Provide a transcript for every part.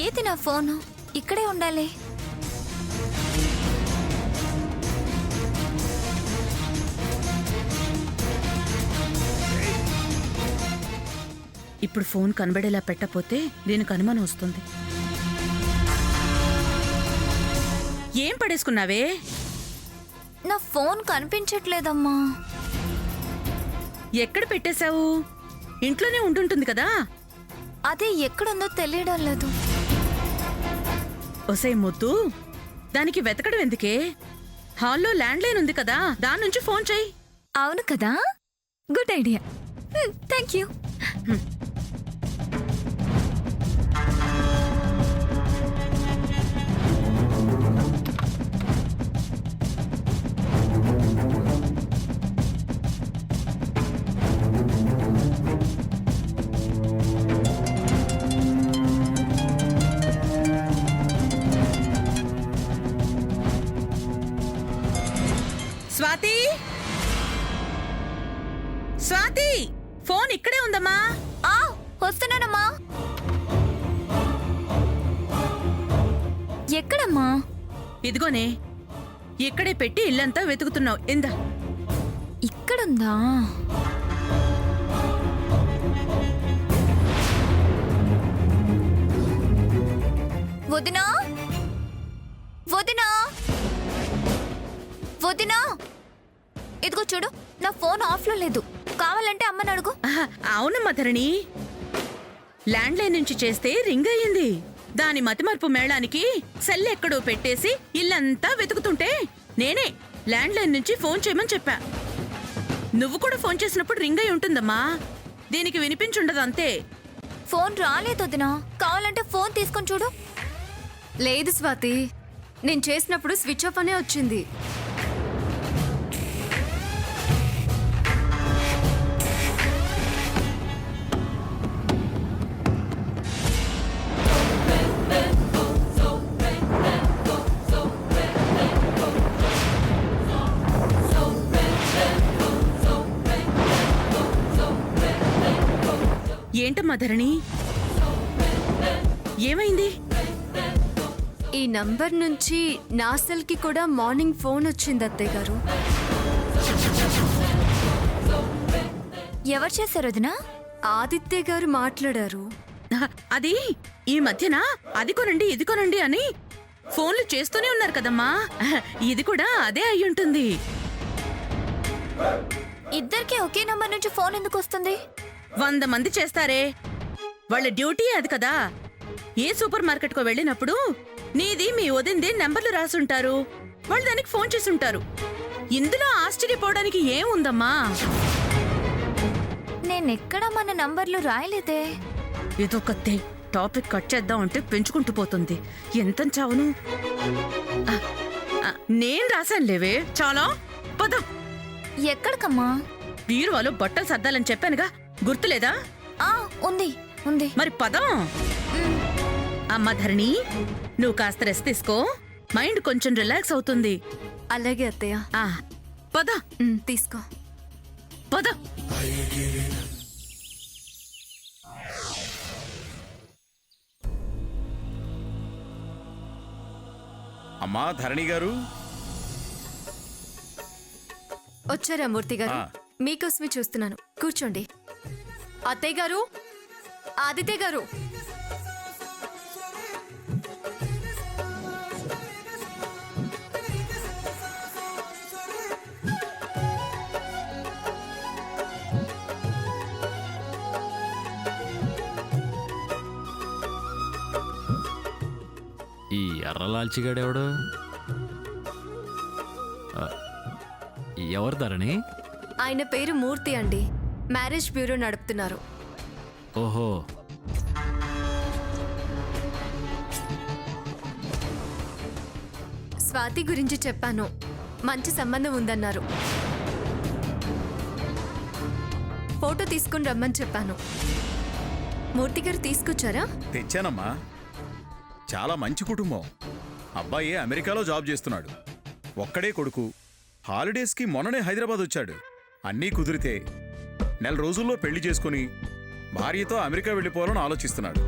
ఏది నా ఫోను? ఇక్కడే ఉండాలి. ఇప్పుడు ఫోన్ కనబడేలా పెట్టపోతే దీనికి అనుమానం వస్తుంది. ఏం పడేసుకున్నావే? నా ఫోన్ కనిపించట్లేదమ్మా. ఎక్కడ పెట్టేశావు? ఇంట్లోనే ఉండుంటుంది కదా. అదే ఎక్కడుందో తెలియడం లేదు. ఒసే ముద్దు, దానికి వెతకడం ఎందుకే? హాల్లో ల్యాండ్లైన్ ఉంది కదా, దాని నుంచి ఫోన్ చెయ్యి. అవును కదా, good idea. Thank you. Swathi, Swathi, phone ఇక్కడే ఉందమ్మా. వస్తున్నానమ్మా. ఎక్కడమ్మా? ఇదిగోనే, ఇక్కడే పెట్టి ఇల్లంతా వెతుకుతున్నావు. ఇందా. ఇక్కడుందా? వదినా, వదినా, వదినా, ఇదిగో చూడు, నా ఫోన్ ఆఫ్లో లేదు. కావాలంటే అమ్మని అడుగు. అవునమ్మా ధరణి, ల్యాండ్లైన్ నుంచి చేస్తే రింగ్ అయ్యింది. దాని మతిమరుపు మేళానికి సెల్ ఎక్కడో పెట్టేసి ఇల్లంతా వెతుకుతుంటే నేనే ల్యాండ్లైన్ నుంచి ఫోన్ చేయమని చెప్పా. నువ్వు కూడా ఫోన్ చేసినప్పుడు రింగ్ అయి ఉంటుందమ్మా. దీనికి వినిపించుండదు అంతే. ఫోన్ రాలేదు వదినా, కావాలంటే ఫోన్ తీసుకొని చూడు. లేదు స్వాతి, నేను చేసినప్పుడు స్విచ్ ఆఫ్ అనే వచ్చింది. ఏంటమ్మా ధరణి, ఏమైంది? ఈ నంబర్ నుంచి నా సెల్కి కూడా మార్నింగ్ ఫోన్ వచ్చింది అత్తయ్య గారు. ఎవరు చేశారు వదినా? ఆదిత్య గారు మాట్లాడారు. అది ఈ మధ్యన అది కొనండి ఇది కొనండి అని ఫోన్లు చేస్తూనే ఉన్నారు కదమ్మా. ఇది కూడా అదే అయ్యుంటుంది. ఇద్దరికి ఒకే నంబర్ నుంచి ఫోన్ ఎందుకు వస్తుంది? 100 మంది చేస్తారే, వాళ్ళ డ్యూటీ అది కదా. ఏ సూపర్ మార్కెట్ కో వెళ్ళినప్పుడు నీది మీ వదింది నెంబర్లు రాసుంటారు, వాళ్ళు దానికి ఫోన్ చేసుంటారు. ఇందులో ఆశ్చర్యపోవడానికి ఏముందమ్మా? నేనెక్కడ మన నంబర్లు రాయలేదే. ఇదొకతే టాపిక్ కట్ చేద్దాం అంటే పెంచుకుంటూ పోతుంది. ఎంత చావును. నేను రాశాను లేవే, చాలా పదం. ఎక్కడికమ్మా? బీరువాలో బట్టలు సర్దాలని చెప్పానుగా, గుర్తులేదా? ఉంది ఉంది. మరి పదం. అమ్మ ధరణి, నువ్వు కాస్త రెస్ట్ తీసుకో, మైండ్ కొంచెం రిలాక్స్ అవుతుంది. అలాగే అత్తయ్య. పద. తీసుకో. పద. అమ్మా ధరణి గారు. వచ్చారా మూర్తి గారు? మీకోసమే చూస్తున్నాను, కూర్చోండి. అత్తయ్య గారు, ఆదిత్య గారు. ఈ ఎర్రలాల్చిగాడెవడు? ఎవరు ధరణి? ఆయన పేరు మూర్తి అండి, మ్యారేజ్ బ్యూరో నడుపుతున్నారు. ఓహో, స్వాతి గురించి చెప్పాను, మంచి సంబంధం ఉందన్నారు. ఫోటో తీసుకుని రమ్మని చెప్పాను. మూర్తి గారు తీసుకొచ్చారా? తెచ్చానమ్మా. చాలా మంచి కుటుంబం. అబ్బాయి అమెరికాలో జాబ్ చేస్తున్నాడు. ఒక్కడే కొడుకు. హాలిడేస్కి మొన్ననే హైదరాబాద్ వచ్చాడు. అన్నీ కుదిరితే నెల రోజుల్లో పెళ్లి చేసుకుని భార్యతో అమెరికా వెళ్ళిపోవాలని ఆలోచిస్తున్నాడు.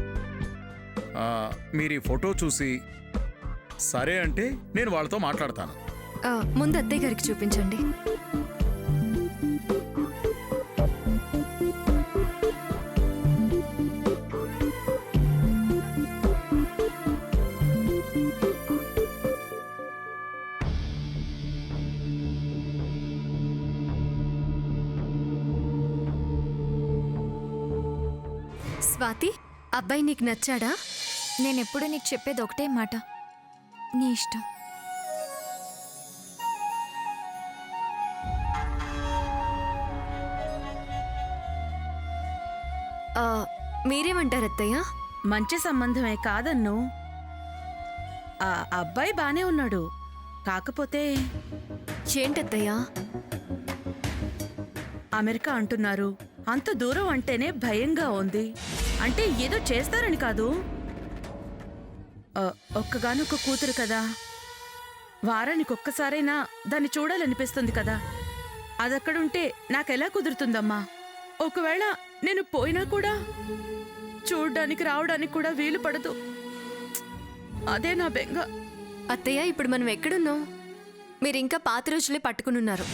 మీరు ఈ ఫోటో చూసి సరే అంటే నేను వాళ్ళతో మాట్లాడతాను. ముందు అత్తయ్య గారికి చూపించండి. స్వాతి, అబ్బాయి నీకు నచ్చాడా? నేనెప్పుడు నీకు చెప్పేది ఒకటే మాట, నీ ఇష్టం. మీరేమంటారు అత్తయ్య? మంచి సంబంధమే కాదన్ను. ఆ అబ్బాయి బానే ఉన్నాడు, కాకపోతే ఏంటత్తయ్య? అమెరికా అంటున్నారు. అంత దూరం అంటేనే భయంగా ఉంది. అంటే ఏదో చేస్తారని కాదు, ఒక్కగానొక్క కూతురు కదా, వారానికి ఒక్కసారైనా దాన్ని చూడాలనిపిస్తుంది కదా. అదక్కడుంటే నాకెలా కుదురుతుందమ్మా? ఒకవేళ నేను పోయినా కూడా చూడ్డానికి రావడానికి కూడా వీలు పడదు. అదే నా బెంగ. అత్తయ్య, ఇప్పుడు మనం ఎక్కడున్నాం? మీరింకా పాత రోజులే పట్టుకునున్నారు.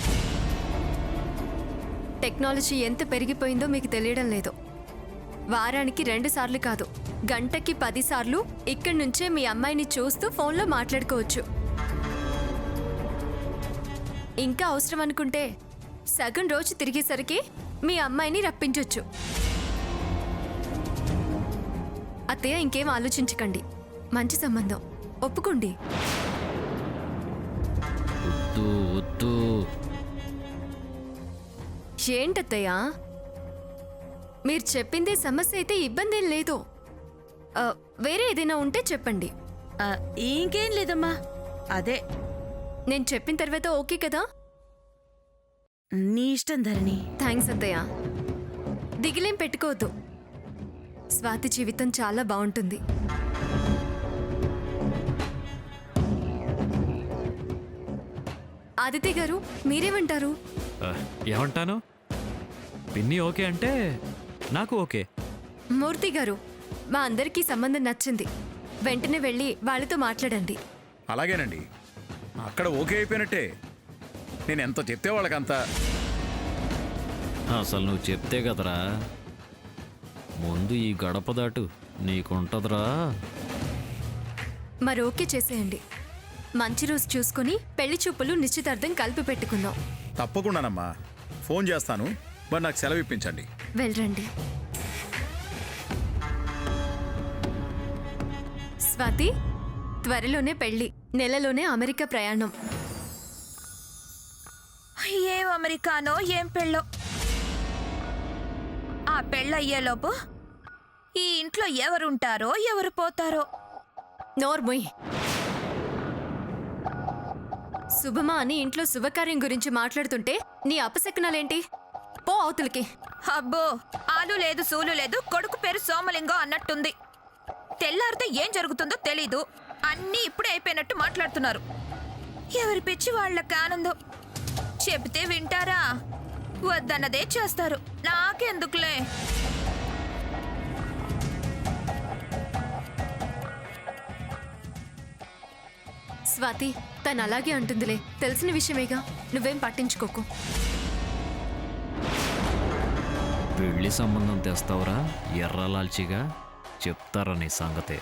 టెక్నాలజీ ఎంత పెరిగిపోయిందో మీకు తెలియడం లేదు. వారానికి 2 సార్లు కాదు, గంటకి 10 సార్లు ఇక్కడి నుంచే మీ అమ్మాయిని చూస్తూ ఫోన్లో మాట్లాడుకోవచ్చు. ఇంకా అవసరం అనుకుంటే సగం రోజు తిరిగేసరికి మీ అమ్మాయిని రప్పించొచ్చు. అత్తయ్య, ఇంకేం ఆలోచించకండి. మంచి సంబంధం, ఒప్పుకోండి. వద్దు వద్దు. ఏంటత్తయ్య, మీరు చెప్పిందే సమస్య అయితే ఇబ్బంది ఏం లేదు. వేరే ఏదైనా ఉంటే చెప్పండి. ఇంకేం లేదమ్మా, అదే నేను చెప్పిన తర్వాత ఓకే కదా? నీ ఇష్టం ధరణి. థ్యాంక్స్ అత్తయ్య. దిగిలేం పెట్టుకోవద్దు. స్వాతి జీవితం చాలా బాగుంటుంది. ఆదిత్య గారు, మీరేమంటారు? ఏమంటాను? పిన్ని ఓకే అంటే నాకు ఓకే. మూర్తి గారు, మా అందరికీ సంబంధం నచ్చింది. వెంటనే వెళ్ళి వాళ్ళతో మాట్లాడండి. అలాగేనండి, అక్కడ ఓకే అయిపోయినట్టే. నేను ఎంత చెప్తే వాళ్ళకంత. అసలు నువ్వు చెప్తే కదరా, ముందు ఈ గడప దాటు, నీకుంటదిరా. మరి ఓకే చేసేయండి. మంచి రోజు చూసుకుని పెళ్లి చూపులు నిశ్చితార్థం కలిపి పెట్టుకుందాం. తప్పకుండానమ్మా, ఫోన్ చేస్తాను. మరి నాకు సెలవు ఇప్పించండి. వెళ్ళండి. స్వాతి, త్వరలోనే పెళ్లి, నెలలోనే అమెరికా ప్రయాణం. ఏం అమెరికానో ఏం పెళ్ళో. ఆ పెళ్ళయ్యేలోపు ఈ ఇంట్లో ఎవరుంటారో ఎవరు పోతారో. నోర్మొయ్. శుభమా అని ఇంట్లో శుభకార్యం గురించి మాట్లాడుతుంటే నీ అపశకునాలేంటి? పో అవతలికి. అబ్బో, ఆలు లేదు సూలు లేదు, కొడుకు పేరు సోమలింగం అన్నట్టుంది. తెల్లారితే ఏం జరుగుతుందో తెలీదు. అన్నీ ఇప్పుడే అయిపోయినట్టు మాట్లాడుతున్నారు. ఎవరి పిచ్చి వాళ్ళకి ఆనందం. చెబితే వింటారా? వద్దన్నదే చేస్తారు. నాకెందుకులే. స్వాతి, తను అలాగే అంటుందిలే, తెలిసిన విషయమేగా, నువ్వేం పట్టించుకోకు. పెళ్లి సంబంధం తెస్తావురా ఎర్రలాల్చిగా, చెప్తారా నీ సంగతే.